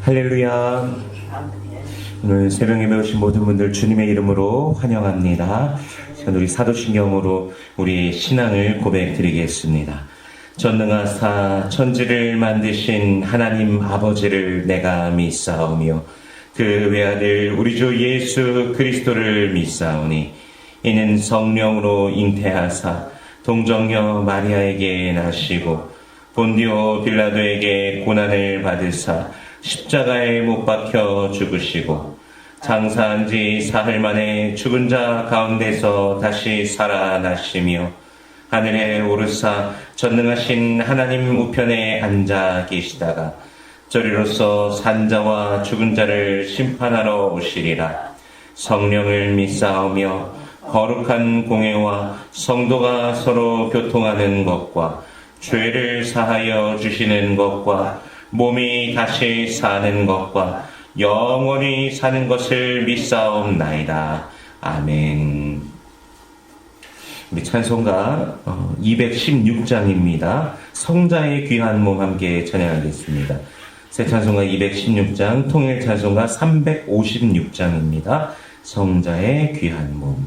할렐루야. 오늘 새벽 예배 오신 모든 분들 주님의 이름으로 환영합니다. 우리 사도신경으로 우리 신앙을 고백드리겠습니다. 전능하사 천지를 만드신 하나님 아버지를 내가 믿사오며 그 외아들 우리 주 예수 그리스도를 믿사오니 이는 성령으로 잉태하사 동정녀 마리아에게 나시고 본디오 빌라도에게 고난을 받으사 십자가에 못 박혀 죽으시고 장사한 지 사흘 만에 죽은 자 가운데서 다시 살아나시며 하늘에 오르사 전능하신 하나님 우편에 앉아 계시다가 저리로서 산자와 죽은 자를 심판하러 오시리라. 성령을 믿사오며 거룩한 공회와 성도가 서로 교통하는 것과 죄를 사하여 주시는 것과 몸이 다시 사는 것과 영원히 사는 것을 믿사옵나이다. 아멘. 우리 찬송가 216장입니다. 성자의 귀한 몸 함께 찬양하겠습니다. 새 찬송가 216장, 통일 찬송가 356장입니다. 성자의 귀한 몸.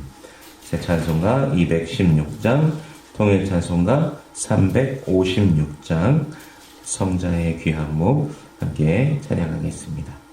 새 찬송가 216장, 통일 찬송가 356장, 성자의 귀한 몸 함께 찬양하겠습니다.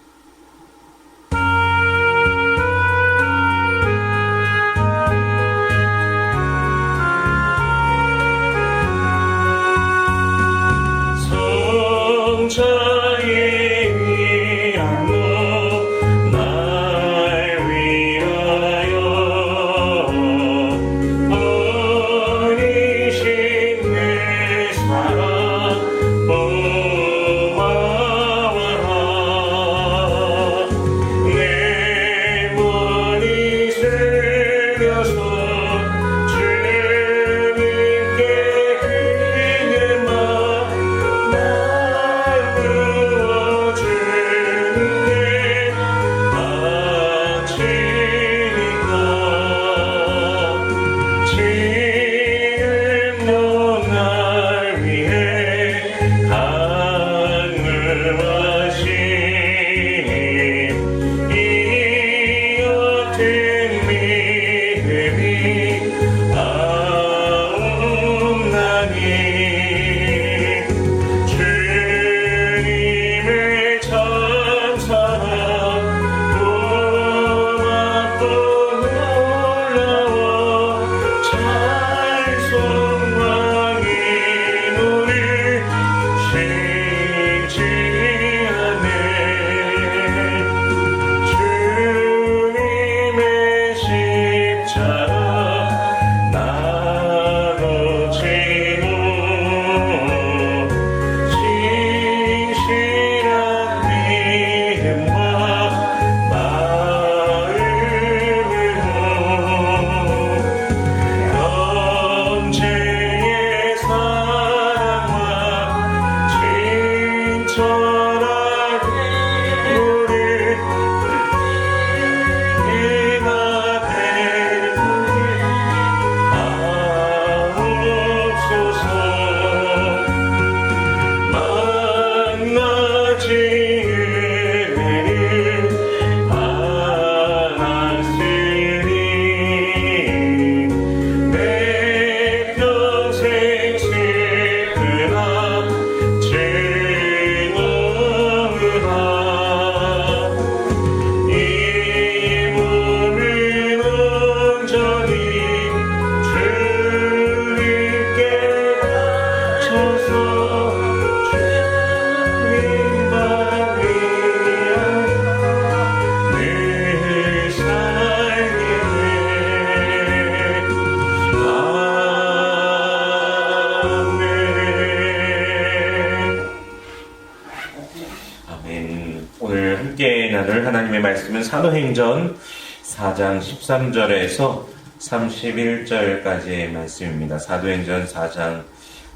오늘 함께 나눌 하나님의 말씀은 사도행전 4장 13절에서 31절까지의 말씀입니다. 사도행전 4장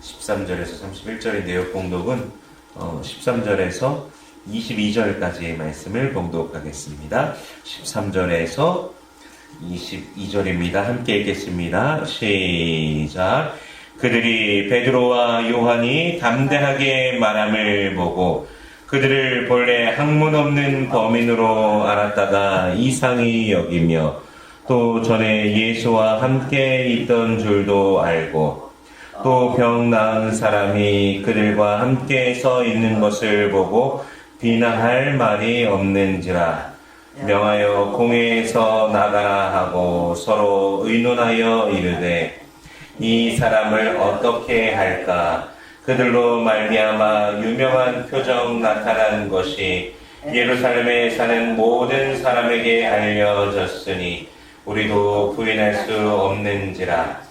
13절에서 31절인데요. 봉독은 13절에서 22절까지의 말씀을 봉독하겠습니다. 13절에서 22절입니다. 함께 읽겠습니다. 시작. 그들이 베드로와 요한이 담대하게 말함을 보고 그들을 본래 학문 없는 범인으로 알았다가 이상히 여기며 또 전에 예수와 함께 있던 줄도 알고 또 병 나은 사람이 그들과 함께 서 있는 것을 보고 비난할 말이 없는지라 명하여 공회에서 나가라 하고 서로 의논하여 이르되 이 사람을 어떻게 할까 그들로 말미암아 유명한 표적 나타난 것이 예루살렘에 사는 모든 사람에게 알려졌으니 우리도 부인할 수 없는지라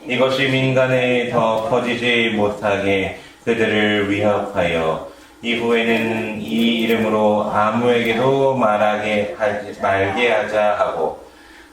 이것이 민간에 더 퍼지지 못하게 그들을 위협하여 이후에는 이 이름으로 아무에게도 말게 하자 하고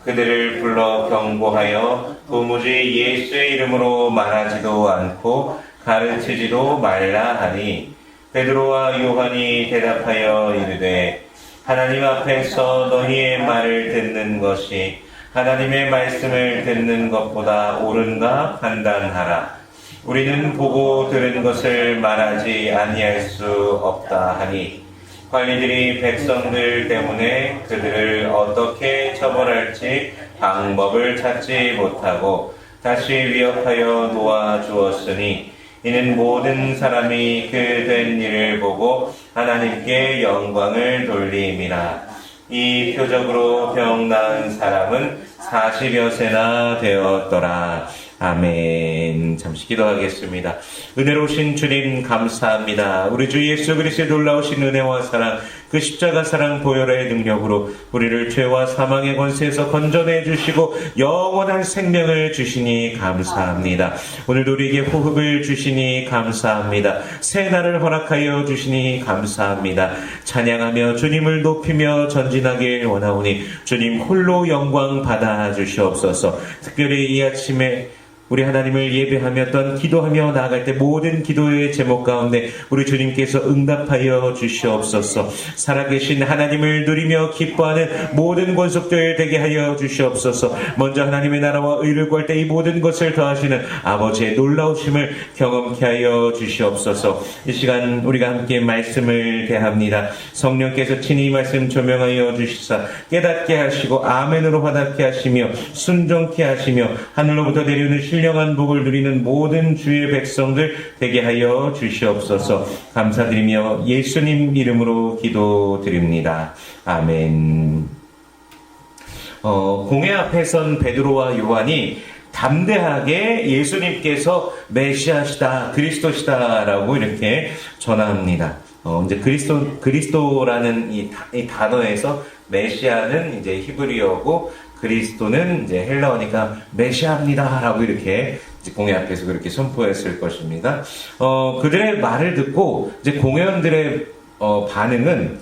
그들을 불러 경고하여 도무지 예수의 이름으로 말하지도 않고 가르치지도 말라 하니 베드로와 요한이 대답하여 이르되 하나님 앞에서 너희의 말을 듣는 것이 하나님의 말씀을 듣는 것보다 옳은가 판단하라. 우리는 보고 들은 것을 말하지 아니할 수 없다 하니 관리들이 백성들 때문에 그들을 어떻게 처벌할지 방법을 찾지 못하고 다시 위협하여 놓아주었으니 이는 모든 사람이 그 된 일을 보고 하나님께 영광을 돌림이라. 이 표적으로 병 나은 사람은 40여 세나 되었더라. 아멘. 잠시 기도하겠습니다. 은혜로우신 주님 감사합니다. 우리 주 예수 그리스도의 놀라우신 은혜와 사랑, 그 십자가 사랑 보혈의 능력으로 우리를 죄와 사망의 권세에서 건져내 주시고 영원한 생명을 주시니 감사합니다. 오늘도 우리에게 호흡을 주시니 감사합니다. 새 날을 허락하여 주시니 감사합니다. 찬양하며 주님을 높이며 전진하길 원하오니 주님 홀로 영광 받아 주시옵소서. 특별히 이 아침에 우리 하나님을 예배하며 또 기도하며 나아갈 때 모든 기도의 제목 가운데 우리 주님께서 응답하여 주시옵소서. 살아계신 하나님을 누리며 기뻐하는 모든 권속들 되게 하여 주시옵소서. 먼저 하나님의 나라와 의를 구할 때 이 모든 것을 더하시는 아버지의 놀라우심을 경험케 하여 주시옵소서. 이 시간 우리가 함께 말씀을 대합니다. 성령께서 친히 이 말씀 조명하여 주시사 깨닫게 하시고 아멘으로 와닿게 하시며 순종케 하시며 하늘로부터 내려오는 신령한 복을 누리는 모든 주의 백성들 되게 하여 주시옵소서. 감사드리며 예수님 이름으로 기도드립니다. 아멘. 공회 앞에 선 베드로와 요한이 담대하게 예수님께서 메시아시다, 그리스도시다라고 이렇게 전합니다. 이제 그리스도라는 이 단어에서 메시아는 이제 히브리어고 그리스도는 이제 헬라어니까 메시아입니다라고 이렇게 공회 앞에서 그렇게 선포했을 것입니다. 그들의 말을 듣고 이제 공회원들의 반응은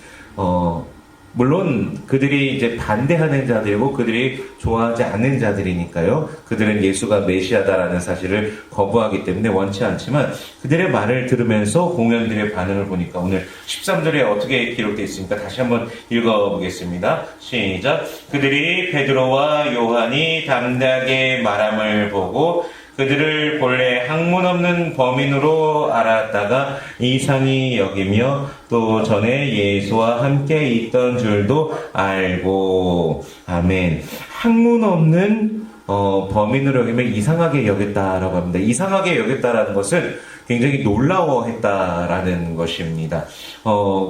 물론 그들이 이제 반대하는 자들이고 그들이 좋아하지 않는 자들이니까요. 그들은 예수가 메시아다라는 사실을 거부하기 때문에 원치 않지만 그들의 말을 들으면서 공회원들의 반응을 보니까 오늘 13절에 어떻게 기록되어 있습니까? 다시 한번 읽어보겠습니다. 시작. 그들이 베드로와 요한이 담대하게 말함을 보고 그들을 본래 학문 없는 범인으로 알았다가 이상히 여기며 또 전에 예수와 함께 있던 줄도 알고. 아멘. 학문 없는 범인으로 여기면 이상하게 여겼다라고 합니다. 이상하게 여겼다라는 것은 굉장히 놀라워했다라는 것입니다.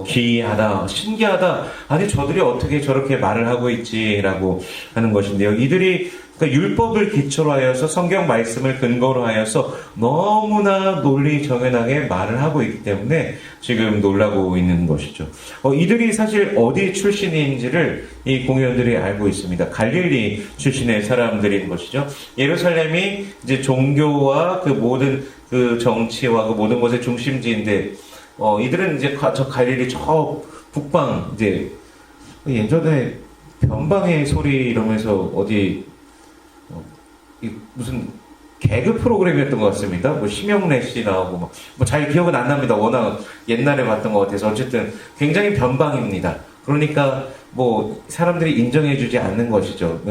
기이하다, 신기하다. 아니 저들이 어떻게 저렇게 말을 하고 있지라고 하는 것인데요. 이들이 그러니까 율법을 기초로 하여서 성경 말씀을 근거로 하여서 너무나 논리정연하게 말을 하고 있기 때문에 지금 놀라고 있는 것이죠. 이들이 사실 어디 출신인지를 이 공회원들이 알고 있습니다. 갈릴리 출신의 사람들인 것이죠. 예루살렘이 이제 종교와 그 모든 그 정치와 그 모든 것의 중심지인데, 이들은 이제 저 갈릴리 저 북방 이제 예전에 변방의 소리 이러면서 어디 무슨 개그 프로그램이었던 것 같습니다. 뭐 심영래 씨 나오고 뭐 잘 기억은 안 납니다. 워낙 옛날에 봤던 것 같아서 어쨌든 굉장히 변방입니다. 그러니까 뭐 사람들이 인정해주지 않는 것이죠.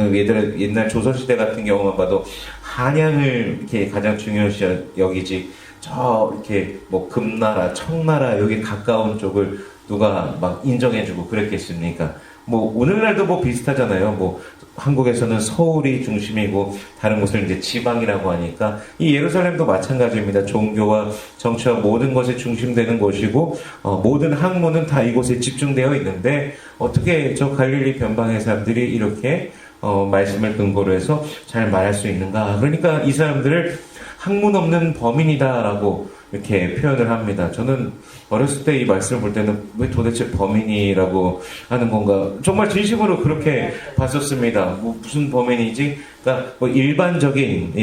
옛날 조선시대 같은 경우만 봐도 한양을 이렇게 가장 중요시 여기지 저 이렇게 뭐 금나라, 청나라 여기 가까운 쪽을 누가 막 인정해주고 그랬겠습니까? 뭐 오늘날도 뭐 비슷하잖아요. 뭐 한국에서는 서울이 중심이고 다른 곳을 이제 지방이라고 하니까 이 예루살렘도 마찬가지입니다. 종교와 정치와 모든 것에 중심되는 곳이고 모든 학문은 다 이곳에 집중되어 있는데 어떻게 저 갈릴리 변방의 사람들이 이렇게 말씀을 근거로 해서 잘 말할 수 있는가? 그러니까 이 사람들을 학문 없는 범인이다라고 이렇게 표현을 합니다. 저는 어렸을 때 이 말씀을 볼 때는 왜 도대체 범인이라고 하는 건가? 정말 진심으로 그렇게 봤었습니다. 뭐 무슨 범인이지? 그러니까 뭐 일반적인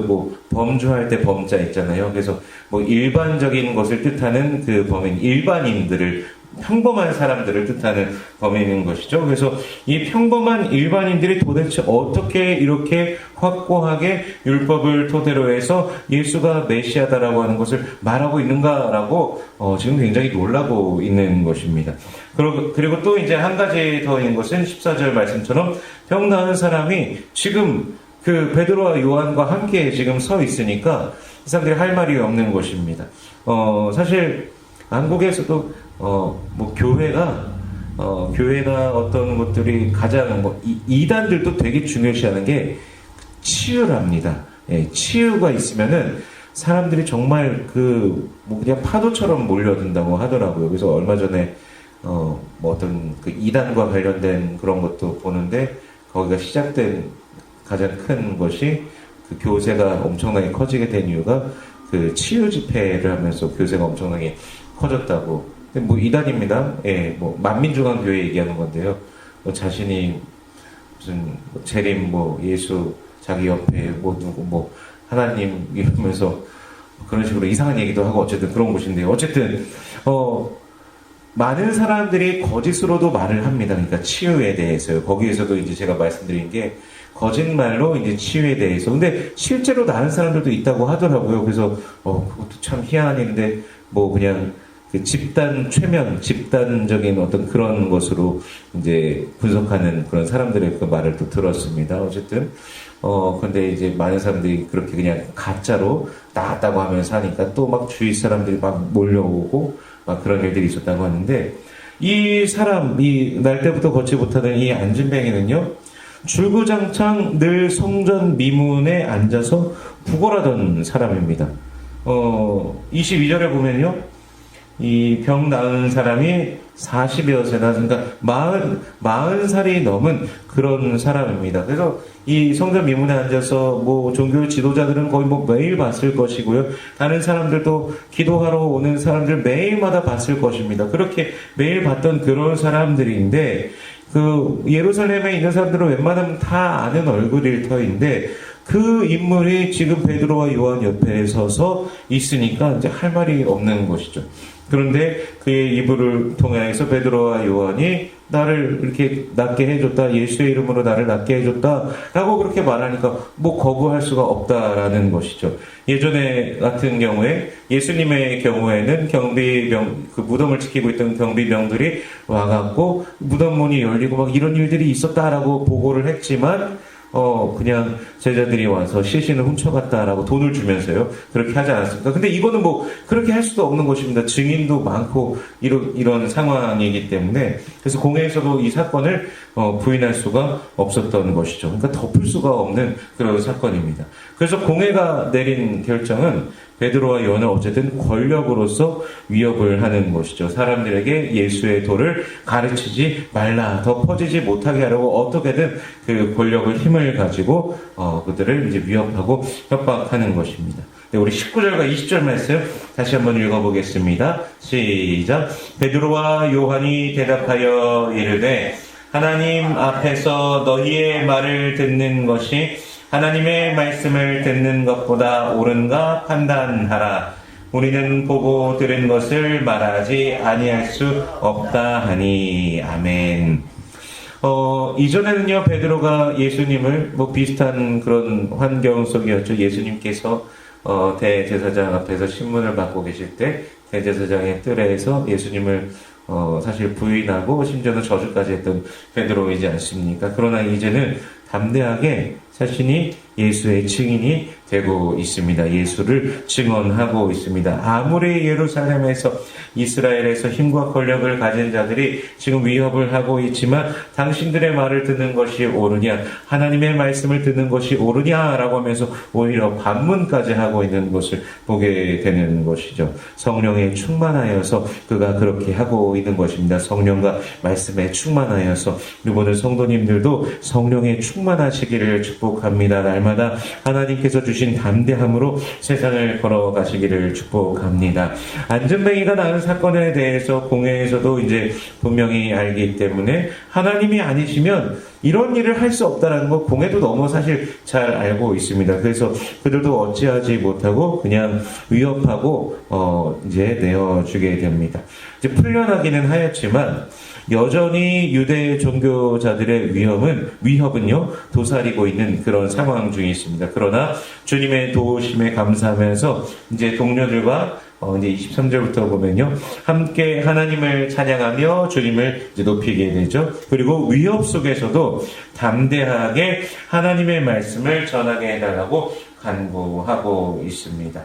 뭐 범주할 때 범자 있잖아요. 그래서 뭐 일반적인 것을 뜻하는 그 범인, 일반인들을 평범한 사람들을 뜻하는 범인인 것이죠. 그래서 이 평범한 일반인들이 도대체 어떻게 이렇게 확고하게 율법을 토대로 해서 예수가 메시아다라고 하는 것을 말하고 있는가라고 지금 굉장히 놀라고 있는 것입니다. 그리고 또 이제 한 가지 더 있는 것은 14절 말씀처럼 병 나은 사람이 지금 그 베드로와 요한과 함께 지금 서 있으니까 이 사람들이 할 말이 없는 것입니다. 사실 한국에서도 뭐 교회가 어떤 것들이 가장 이단들도 되게 중요시하는 게 치유랍니다. 예, 치유가 있으면은 사람들이 정말 뭐 그냥 파도처럼 몰려든다고 하더라고요. 그래서 얼마 전에 뭐 어떤 그 이단과 관련된 그런 것도 보는데 거기가 시작된 가장 큰 것이 그 교세가 엄청나게 커지게 된 이유가 그 치유 집회를 하면서 교세가 엄청나게 커졌다고. 뭐 이단입니다. 예, 뭐 만민중앙교회 얘기하는 건데요. 자신이 무슨 재림, 뭐 예수, 자기 옆에 뭐 누구, 뭐 하나님 이러면서 그런 식으로 이상한 얘기도 하고 어쨌든 그런 곳인데요. 어쨌든 많은 사람들이 거짓으로도 말을 합니다. 그러니까 치유에 대해서요. 거기에서도 이제 제가 말씀드린 게 거짓말로 이제 치유에 대해서. 근데 실제로 다른 사람들도 있다고 하더라고요. 그래서 그것도 참 희한한 일인데 뭐 그냥 그 집단적인 어떤 그런 것으로 이제 분석하는 그런 사람들의 그 말을 또 들었습니다. 어쨌든, 근데 이제 많은 사람들이 그렇게 그냥 가짜로 나왔다고 하면서 하니까 또 막 주위 사람들이 막 몰려오고 막 그런 일들이 있었다고 하는데 이 날 때부터 걷지 못하던 이 안진뱅이는요, 줄구장창 늘 성전 미문에 앉아서 구걸하던 사람입니다. 22절에 보면요, 이 병 나은 사람이 40여 세나, 그러니까 40살이 넘은 그런 사람입니다. 그래서 이 성전 미문에 앉아서 뭐 종교 지도자들은 거의 뭐 매일 봤을 것이고요. 다른 사람들도 기도하러 오는 사람들 매일마다 봤을 것입니다. 그렇게 매일 봤던 그런 사람들인데, 그 예루살렘에 있는 사람들은 웬만하면 다 아는 얼굴일 터인데, 그 인물이 지금 베드로와 요한 옆에 서서 있으니까 이제 할 말이 없는 것이죠. 그런데 그의 이불을 통해서 베드로와 요한이 나를 이렇게 낫게 해줬다, 예수의 이름으로 나를 낫게 해줬다 라고 그렇게 말하니까 뭐 거부할 수가 없다라는 것이죠. 예전에 같은 경우에, 예수님의 경우에는 그 무덤을 지키고 있던 경비병들이 와갖고 무덤 문이 열리고 막 이런 일들이 있었다라고 보고를 했지만 그냥 제자들이 와서 시신을 훔쳐갔다라고 돈을 주면서요. 그렇게 하지 않았습니까? 근데 이거는 뭐, 그렇게 할 수도 없는 것입니다. 증인도 많고, 이런 상황이기 때문에. 그래서 공회에서도 이 사건을, 부인할 수가 없었던 것이죠. 그러니까 덮을 수가 없는 그런 사건입니다. 그래서 공회가 내린 결정은 베드로와 요한을 어쨌든 권력으로서 위협을 하는 것이죠. 사람들에게 예수의 도를 가르치지 말라, 더 퍼지지 못하게 하려고 어떻게든 그 권력을, 힘을 가지고 그들을 이제 위협하고 협박하는 것입니다. 네, 우리 19절과 20절 말씀 다시 한번 읽어보겠습니다. 시작. 베드로와 요한이 대답하여 이르되 하나님 앞에서 너희의 말을 듣는 것이 하나님의 말씀을 듣는 것보다 옳은가 판단하라. 우리는 보고 들은 것을 말하지 아니할 수 없다 하니. 아멘. 이전에는요, 베드로가 예수님을 뭐 비슷한 그런 환경 속이었죠. 예수님께서 대제사장 앞에서 신문을 받고 계실 때 대제사장의 뜰에서 예수님을 사실 부인하고 심지어는 저주까지 했던 베드로이지 않습니까? 그러나 이제는 담대하게 자신이 예수의 증인이 되고 있습니다. 예수를 증언하고 있습니다. 아무리 예루살렘에서 이스라엘에서 힘과 권력을 가진 자들이 지금 위협을 하고 있지만 당신들의 말을 듣는 것이 옳으냐, 하나님의 말씀을 듣는 것이 옳으냐라고 하면서 오히려 반문까지 하고 있는 것을 보게 되는 것이죠. 성령에 충만하여서 그가 그렇게 하고 있는 것입니다. 성령과 말씀에 충만하여서 우리 오늘 성도님들도 성령에 충만하시기를 축복합니다. 날마다 하나님께서 주신 담대함으로 세상을 걸어가시기를 축복합니다. 안전뱅이가 낳은 사건에 대해서 공회에서도 이제 분명히 알기 때문에 하나님이 아니시면 이런 일을 할 수 없다는 거 공회도 너무 사실 잘 알고 있습니다. 그래서 그들도 어찌하지 못하고 그냥 위협하고 이제 내어주게 됩니다. 이제 풀려나기는 하였지만 여전히 유대 종교자들의 위협은요 도사리고 있는 그런 상황 중에 있습니다. 그러나 주님의 도우심에 감사하면서 이제 동료들과 이제 23절부터 보면요, 함께 하나님을 찬양하며 주님을 이제 높이게 되죠. 그리고 위협 속에서도 담대하게 하나님의 말씀을 전하게 해달라고 간구하고 있습니다.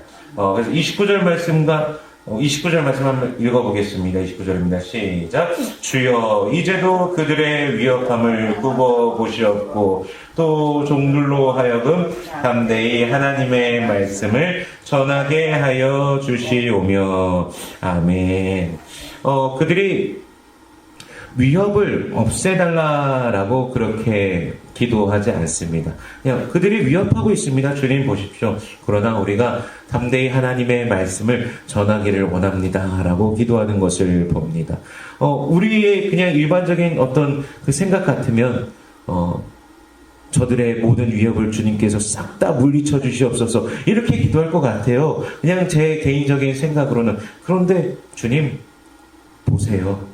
그래서 29절 말씀과 29절 말씀 한번 읽어보겠습니다. 29절입니다. 시작. 주여 이제도 그들의 위협함을 굽어보시옵고 또 종들로 하여금 담대히 하나님의 말씀을 전하게 하여 주시오며. 아멘. 그들이 위협을 없애달라라고 그렇게 기도하지 않습니다. 그냥 그들이 위협하고 있습니다. 주님 보십시오. 그러나 우리가 담대히 하나님의 말씀을 전하기를 원합니다. 라고 기도하는 것을 봅니다. 우리의 그냥 일반적인 어떤 그 생각 같으면, 저들의 모든 위협을 주님께서 싹 다 물리쳐 주시옵소서. 이렇게 기도할 것 같아요. 그냥 제 개인적인 생각으로는. 그런데 주님, 보세요.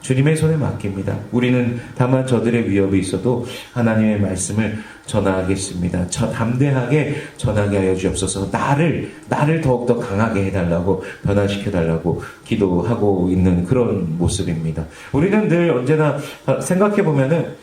주님의 손에 맡깁니다. 우리는 다만 저들의 위협이 있어도 하나님의 말씀을 전하겠습니다. 담대하게 전하게 하여 주옵소서. 나를 더욱더 강하게 해달라고, 변화시켜달라고 기도하고 있는 그런 모습입니다. 우리는 늘 언제나 생각해보면은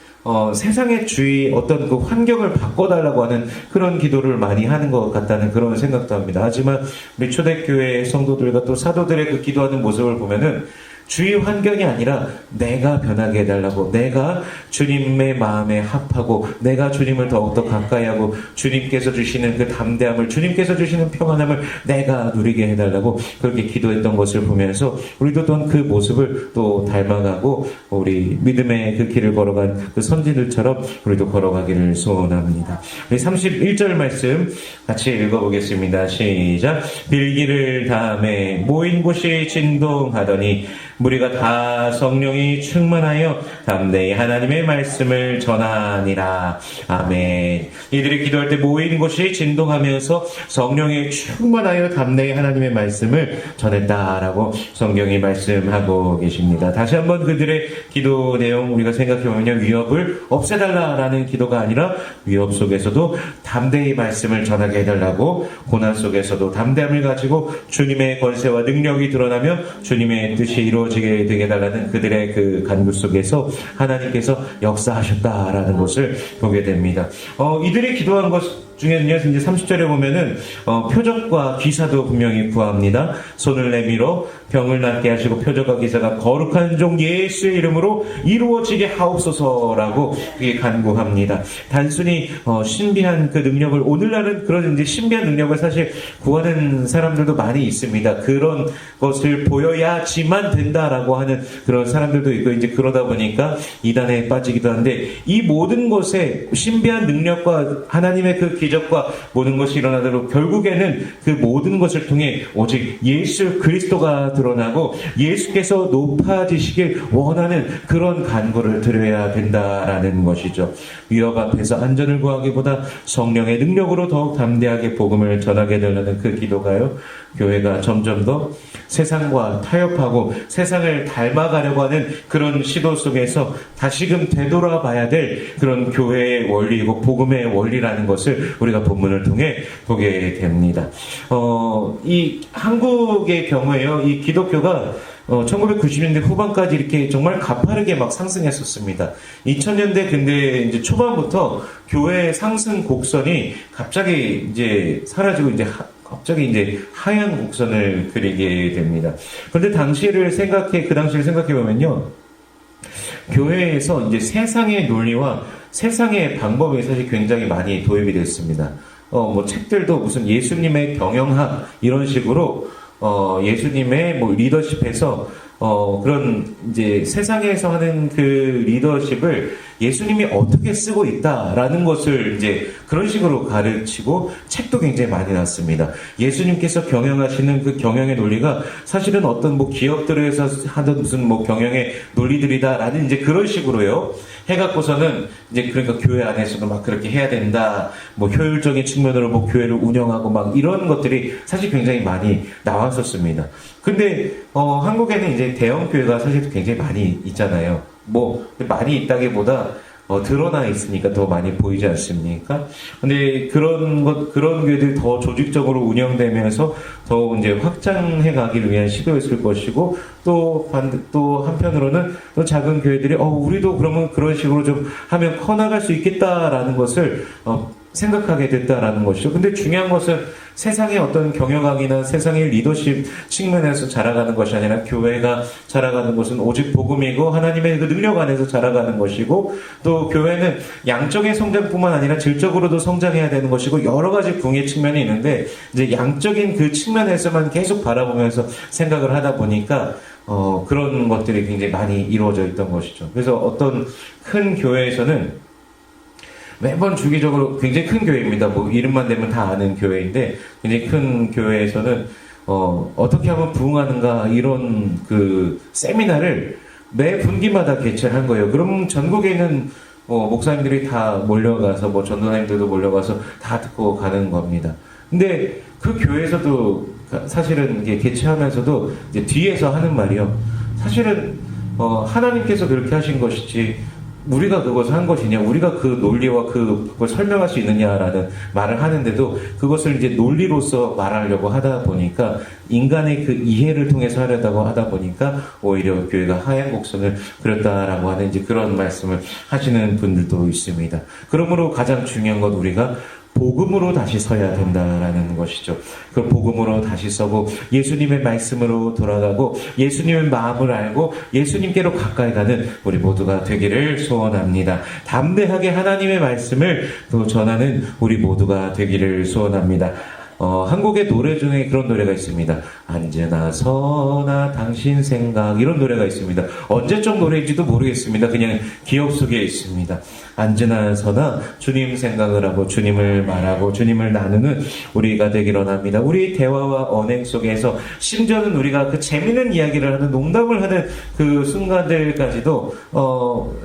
세상의 주위 어떤 그 환경을 바꿔달라고 하는 그런 기도를 많이 하는 것 같다는 그런 생각도 합니다. 하지만 우리 초대교회 성도들과 또 사도들의 그 기도하는 모습을 보면은 주위 환경이 아니라 내가 변하게 해달라고, 내가 주님의 마음에 합하고 내가 주님을 더욱더 가까이 하고 주님께서 주시는 그 담대함을, 주님께서 주시는 평안함을 내가 누리게 해달라고 그렇게 기도했던 것을 보면서 우리도 또한 그 모습을 또 닮아가고 우리 믿음의 그 길을 걸어간 그 선지들처럼 우리도 걸어가기를 소원합니다. 우리 31절 말씀 같이 읽어보겠습니다. 시작. 빌기를 다음에 모인 곳이 진동하더니 무리가 다 성령이 충만하여 담대히 하나님의 말씀을 전하니라. 아멘. 이들이 기도할 때 모인 곳이 진동하면서 성령이 충만하여 담대히 하나님의 말씀을 전했다라고 성경이 말씀하고 계십니다. 다시 한번 그들의 기도 내용 우리가 생각해보면 위협을 없애달라라는 기도가 아니라 위협 속에서도 담대히 말씀을 전하게 해달라고, 고난 속에서도 담대함을 가지고 주님의 권세와 능력이 드러나며 주님의 뜻이 이루어지게 되게 해달라는 그들의 그 간구 속에서 하나님께서 역사하셨다라는 것을 보게 됩니다. 이들이 기도한 것 중에는요, 이제 30절에 보면은, 표적과 기사도 분명히 구합니다. 손을 내밀어 병을 낫게 하시고 표적과 기사가 거룩한 종 예수의 이름으로 이루어지게 하옵소서라고 그게 간구합니다. 단순히, 신비한 그 능력을, 오늘날은 그런 이제 신비한 능력을 사실 구하는 사람들도 많이 있습니다. 그런 것을 보여야지만 된다라고 하는 그런 사람들도 있고, 이제 그러다 보니까 이단에 빠지기도 하는데, 이 모든 것에 신비한 능력과 하나님의 그 기적과 모든 것이 일어나도록 결국에는 그 모든 것을 통해 오직 예수 그리스도가 드러나고 예수께서 높아지시길 원하는 그런 간구를 드려야 된다라는 것이죠. 위협 앞에서 안전을 구하기보다 성령의 능력으로 더욱 담대하게 복음을 전하게 되려는 그 기도가요, 교회가 점점 더 세상과 타협하고 세상을 닮아가려고 하는 그런 시도 속에서 다시금 되돌아봐야 될 그런 교회의 원리이고 복음의 원리라는 것을 우리가 본문을 통해 보게 됩니다. 이 한국의 경우에요, 이 기독교가 1990년대 후반까지 이렇게 정말 가파르게 막 상승했었습니다. 2000년대 근데 이제 초반부터 교회의 상승 곡선이 갑자기 이제 사라지고 이제 갑자기 이제 하향 곡선을 그리게 됩니다. 그런데 그 당시를 생각해 보면요. 교회에서 이제 세상의 논리와 세상의 방법이 사실 굉장히 많이 도입이 됐습니다. 뭐 책들도 무슨 예수님의 경영학 이런 식으로 예수님의 뭐 리더십에서 그런 이제 세상에서 하는 그 리더십을 예수님이 어떻게 쓰고 있다라는 것을 이제 그런 식으로 가르치고 책도 굉장히 많이 났습니다. 예수님께서 경영하시는 그 경영의 논리가 사실은 어떤 뭐 기업들에서 하던 무슨 뭐 경영의 논리들이다라는 이제 그런 식으로요. 해갖고서는 이제 그러니까 교회 안에서도 막 그렇게 해야 된다. 뭐 효율적인 측면으로 뭐 교회를 운영하고 막 이런 것들이 사실 굉장히 많이 나왔었습니다. 근데 한국에는 이제 대형 교회가 사실 굉장히 많이 있잖아요. 뭐 많이 있다기보다 드러나 있으니까 더 많이 보이지 않습니까? 근데 그런 교회들이 더 조직적으로 운영되면서 더 이제 확장해 가기를 위한 시도였을 것이고, 또 한편으로는 또 작은 교회들이 우리도 그러면 그런 식으로 좀 하면 커나갈 수 있겠다라는 것을 생각하게 됐다라는 것이죠. 근데 중요한 것은 세상의 어떤 경영학이나 세상의 리더십 측면에서 자라가는 것이 아니라 교회가 자라가는 것은 오직 복음이고 하나님의 그 능력 안에서 자라가는 것이고, 또 교회는 양적인 성장뿐만 아니라 질적으로도 성장해야 되는 것이고 여러 가지 궁의 측면이 있는데 이제 양적인 그 측면에서만 계속 바라보면서 생각을 하다 보니까 그런 것들이 굉장히 많이 이루어져 있던 것이죠. 그래서 어떤 큰 교회에서는 매번 주기적으로 굉장히 큰 교회입니다. 뭐 이름만 대면 다 아는 교회인데 굉장히 큰 교회에서는 어떻게 하면 부흥하는가 이런 그 세미나를 매 분기마다 개최를 한 거예요. 그럼 전국에 있는 목사님들이 다 몰려가서 뭐 전도사님들도 몰려가서 다 듣고 가는 겁니다. 근데 그 교회에서도 사실은 이게 개최하면서도 이제 뒤에서 하는 말이요. 사실은 하나님께서 그렇게 하신 것이지 우리가 그것을 한 것이냐, 우리가 그 논리와 그걸 설명할 수 있느냐라는 말을 하는데도 그것을 이제 논리로서 말하려고 하다 보니까 인간의 그 이해를 통해서 하려고 하다 보니까 오히려 교회가 하향 곡선을 그렸다라고 하는 이제 그런 말씀을 하시는 분들도 있습니다. 그러므로 가장 중요한 건 우리가 복음으로 다시 서야 된다라는 것이죠. 그 복음으로 다시 서고 예수님의 말씀으로 돌아가고 예수님의 마음을 알고 예수님께로 가까이 가는 우리 모두가 되기를 소원합니다. 담대하게 하나님의 말씀을 또 전하는 우리 모두가 되기를 소원합니다. 한국의 노래 중에 그런 노래가 있습니다. 언제나 서나 당신 생각 이런 노래가 있습니다. 언제적 노래인지도 모르겠습니다. 그냥 기억 속에 있습니다. 언제나 서나 주님 생각을 하고 주님을 말하고 주님을 나누는 우리가 되기를 원합니다. 우리 대화와 언행 속에서 심지어는 우리가 그 재미있는 이야기를 하는 농담을 하는 그 순간들까지도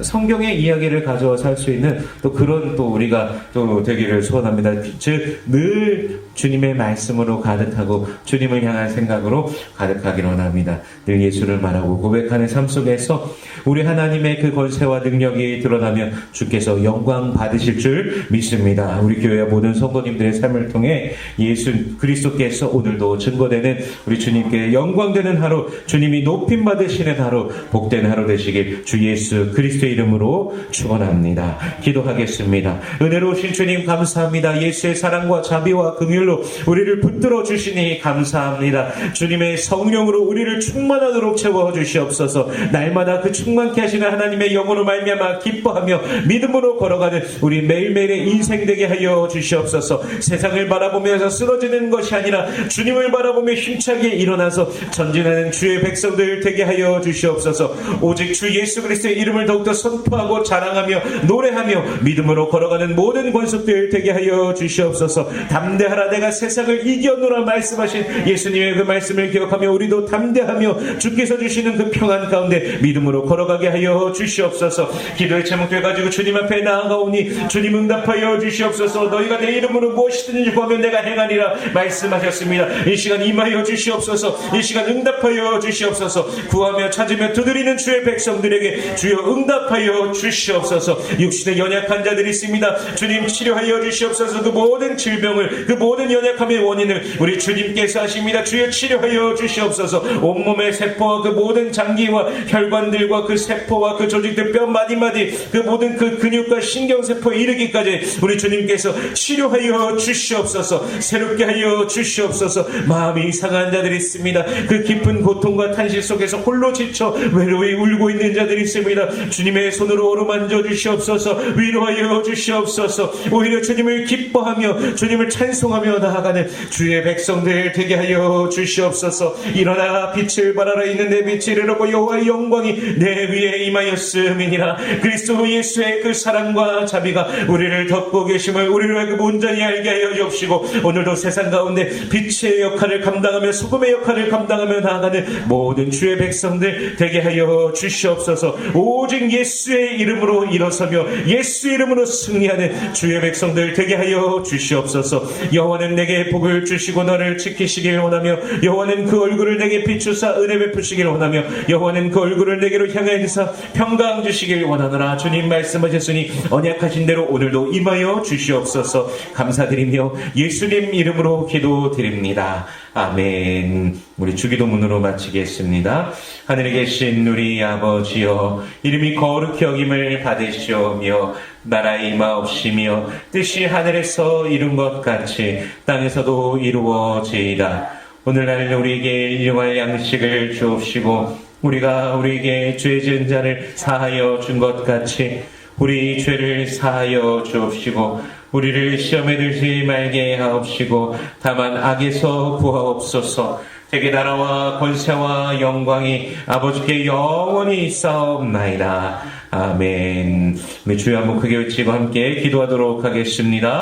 성경의 이야기를 가져와서 할 수 있는 또 그런 또 우리가 또 되기를 소원합니다. 즉 늘 주님의 말씀으로 가득하고 주님을 향한 생각으로 가득하기를 원합니다. 늘 예수를 말하고 고백하는 삶 속에서 우리 하나님의 그 권세와 능력이 드러나며 주께서 영광 받으실 줄 믿습니다. 우리 교회와 모든 성도님들의 삶을 통해 예수 그리스도께서 오늘도 증거되는 우리 주님께 영광되는 하루, 주님이 높임 받으시는 하루, 복된 하루 되시길 주 예수 그리스도의 이름으로 축원합니다. 기도하겠습니다. 은혜로우신 주님 감사합니다. 예수의 사랑과 자비와 긍휼로 우리를 붙들어 주시니 감사합니다. 주님의 성령으로 우리를 충만하도록 채워 주시옵소서. 날마다 그 충만케 하시는 하나님의 영으로 말미암아 기뻐하며 믿음으로 걸어가는 우리 매일매일의 인생 되게 하여 주시옵소서. 세상을 바라보면서 쓰러지는 것이 아니라 주님을 바라보며 힘차게 일어나서 전진하는 주의 백성들 되게 하여 주시옵소서. 오직 주 예수 그리스도의 이름을 더욱더 선포하고 자랑하며 노래하며 믿음으로 걸어가는 모든 권속들 되게 하여 주시옵소서. 담대하라 내가 세상을 이겨노라 말씀하신 예수님의 그 말씀을 기억하며 우리도 담대하며 주께서 주시는 그 평안 가운데 믿음으로 걸어가게 하여 주시옵소서. 기도의 제목돼가지고 주님 앞에 나아가오니 주님 응답하여 주시옵소서. 너희가 내 이름으로 무엇이든지 구하면 내가 행하리라 말씀하셨습니다. 이 시간 임하여 주시옵소서. 이 시간 응답하여 주시옵소서. 구하며 찾으며 두드리는 주의 백성들에게 주여 응답하여 주시옵소서. 육신의 연약한 자들이 있습니다. 주님 치료하여 주시옵소서. 그 모든 질병을 그 모든 모든 연약함의 원인을 우리 주님께서 하십니다. 주여 치료하여 주시옵소서. 온몸의 세포와 그 모든 장기와 혈관들과 그 세포와 그 조직들 뼈 마디마디 그 모든 그 근육과 신경세포에 이르기까지 우리 주님께서 치료하여 주시옵소서. 새롭게 하여 주시옵소서. 마음이 상한 자들이 있습니다. 그 깊은 고통과 탄식 속에서 홀로 지쳐 외로이 울고 있는 자들이 있습니다. 주님의 손으로 어루만져 주시옵소서. 위로하여 주시옵소서. 오히려 주님을 기뻐하며 주님을 찬송하며 나아가는 주의 백성들 되게 하여 주시옵소서. 일어나 빛을 발하라. 있는 내 빛이 이르렀고 여호와의 영광이 내 위에 임하였음이니라. 그리스도 예수의 그 사랑과 자비가 우리를 덮고 계심을 우리로 하여금 온전히 알게 하여 주옵시고, 오늘도 세상 가운데 빛의 역할을 감당하며 소금의 역할을 감당하며 나아가는 모든 주의 백성들 되게 하여 주시옵소서. 오직 예수의 이름으로 일어서며 예수의 이름으로 승리하는 주의 백성들 되게 하여 주시옵소서. 여호와는 내게 복을 주시고 너를 지키시길 원하며 여호와는 그 얼굴을 내게 비추사 은혜 베푸시길 원하며 여호와는 그 얼굴을 내게로 향하여서 평강 주시길 원하노라. 주님 말씀하셨으니 언약하신 대로 오늘도 임하여 주시옵소서. 감사드리며 예수님 이름으로 기도드립니다. 아멘. 우리 주기도문으로 마치겠습니다. 하늘에 계신 우리 아버지여, 이름이 거룩히 여김을 받으시오며 나라의 임하옵시며 뜻이 하늘에서 이룬 것 같이 땅에서도 이루어지이다. 오늘날 우리에게 일용할 양식을 주옵시고 우리가 우리에게 죄 지은 자를 사하여 준 것 같이 우리 죄를 사하여 주옵시고 우리를 시험에 들지 말게 하옵시고 다만 악에서 구하옵소서. 되게 나라와 권세와 영광이 아버지께 영원히 있사옵나이다. 아멘. 우리 주여 한번 크게 외치고 함께 기도하도록 하겠습니다.